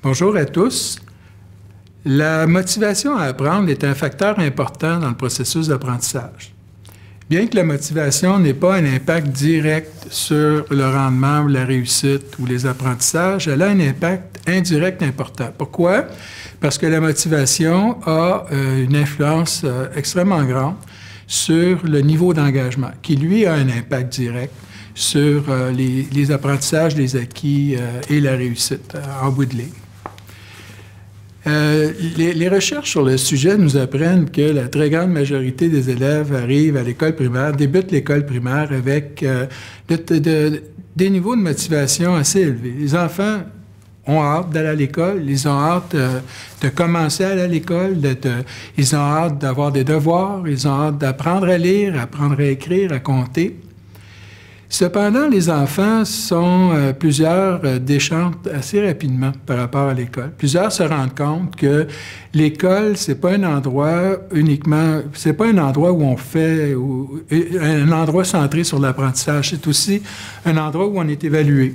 Bonjour à tous. La motivation à apprendre est un facteur important dans le processus d'apprentissage. Bien que la motivation n'ait pas un impact direct sur le rendement, la réussite ou les apprentissages, elle a un impact indirect important. Pourquoi? Parce que la motivation a une influence extrêmement grande sur le niveau d'engagement, qui lui a un impact direct sur les apprentissages, les acquis et la réussite en bout de ligne. Les recherches sur le sujet nous apprennent que la très grande majorité des élèves arrivent à l'école primaire, débutent l'école primaire avec des niveaux de motivation assez élevés. Les enfants ont hâte d'aller à l'école, ils ont hâte de commencer à aller à l'école, ils ont hâte d'avoir des devoirs, ils ont hâte d'apprendre à lire, apprendre à écrire, à compter. Cependant, les enfants sont plusieurs déchantent assez rapidement par rapport à l'école. Plusieurs se rendent compte que l'école, c'est pas un endroit uniquement, c'est pas un endroit où on fait, un endroit centré sur l'apprentissage. C'est aussi un endroit où on est évalué.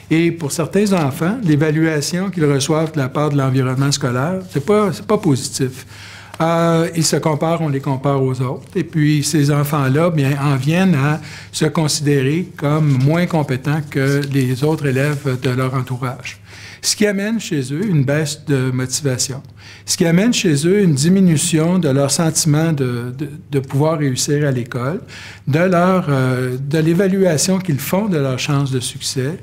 Et pour certains enfants, l'évaluation qu'ils reçoivent de la part de l'environnement scolaire, c'est pas positif. Ils se comparent, on les compare aux autres. Et puis, ces enfants-là, bien, en viennent à se considérer comme moins compétents que les autres élèves de leur entourage. Ce qui amène chez eux une baisse de motivation. Ce qui amène chez eux une diminution de leur sentiment de pouvoir réussir à l'école, de l'évaluation qu'ils font de leurs chances de succès.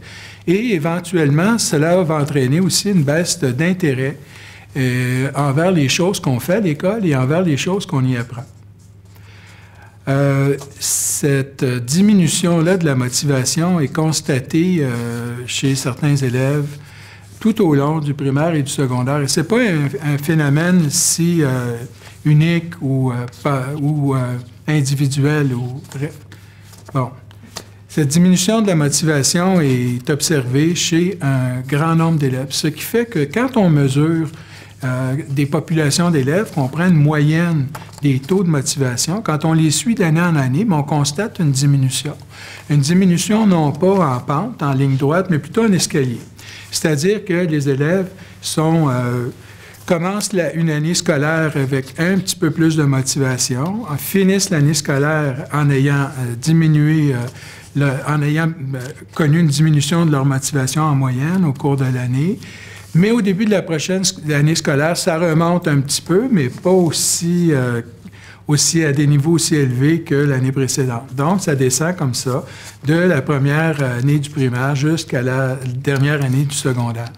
Et éventuellement, cela va entraîner aussi une baisse d'intérêt envers les choses qu'on fait à l'école et envers les choses qu'on y apprend. Cette diminution-là de la motivation est constatée chez certains élèves tout au long du primaire et du secondaire. Et ce n'est pas un phénomène si unique ou individuel. Bon. Cette diminution de la motivation est observée chez un grand nombre d'élèves, ce qui fait que quand on mesure des populations d'élèves, qu'on prend une moyenne des taux de motivation, quand on les suit d'année en année, on constate une diminution. Une diminution non pas en pente, en ligne droite, mais plutôt en escalier. C'est-à-dire que les élèves commencent une année scolaire avec un petit peu plus de motivation, finissent l'année scolaire en ayant diminué en ayant connu une diminution de leur motivation en moyenne au cours de l'année. Mais au début de la prochaine année scolaire, ça remonte un petit peu, mais pas aussi à des niveaux aussi élevés que l'année précédente. Donc, ça descend comme ça, de la première année du primaire jusqu'à la dernière année du secondaire.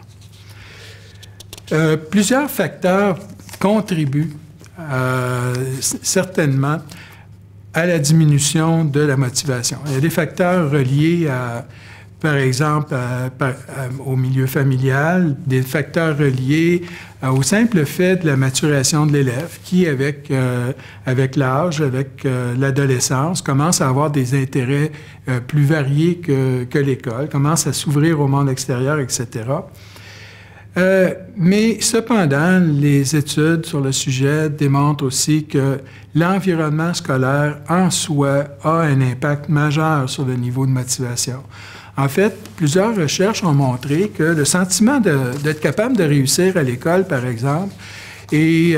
Plusieurs facteurs contribuent certainement à la diminution de la motivation. Il y a des facteurs reliés par exemple, au milieu familial, des facteurs reliés au simple fait de la maturation de l'élève qui, avec l'âge, avec l'adolescence, commence à avoir des intérêts plus variés que l'école, commence à s'ouvrir au monde extérieur, etc. Mais cependant, les études sur le sujet démontrent aussi que l'environnement scolaire en soi a un impact majeur sur le niveau de motivation. En fait, plusieurs recherches ont montré que le sentiment d'être capable de réussir à l'école, par exemple, est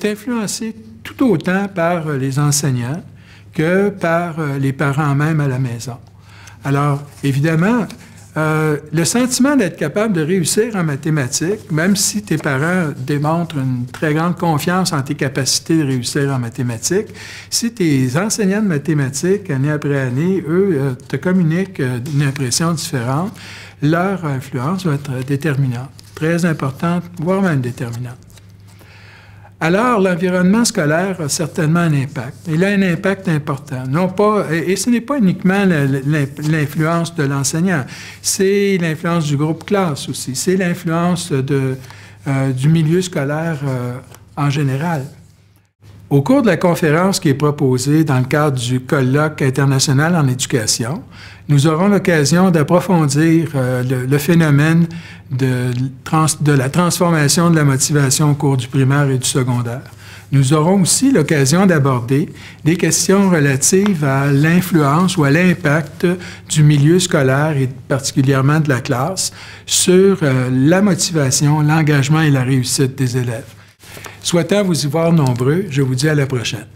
influencé tout autant par les enseignants que par les parents même à la maison. Alors, évidemment, le sentiment d'être capable de réussir en mathématiques, même si tes parents démontrent une très grande confiance en tes capacités de réussir en mathématiques, si tes enseignants de mathématiques, année après année, eux, te communiquent une impression différente, leur influence va être déterminante, très importante, voire même déterminante. Alors, l'environnement scolaire a certainement un impact. Il a un impact important. Et ce n'est pas uniquement l'influence de l'enseignant, c'est l'influence du groupe classe aussi, c'est l'influence du milieu scolaire en général. Au cours de la conférence qui est proposée dans le cadre du colloque international en éducation, nous aurons l'occasion d'approfondir le phénomène de la transformation de la motivation au cours du primaire et du secondaire. Nous aurons aussi l'occasion d'aborder des questions relatives à l'influence ou à l'impact du milieu scolaire et particulièrement de la classe sur la motivation, l'engagement et la réussite des élèves. Souhaitant vous y voir nombreux, je vous dis à la prochaine.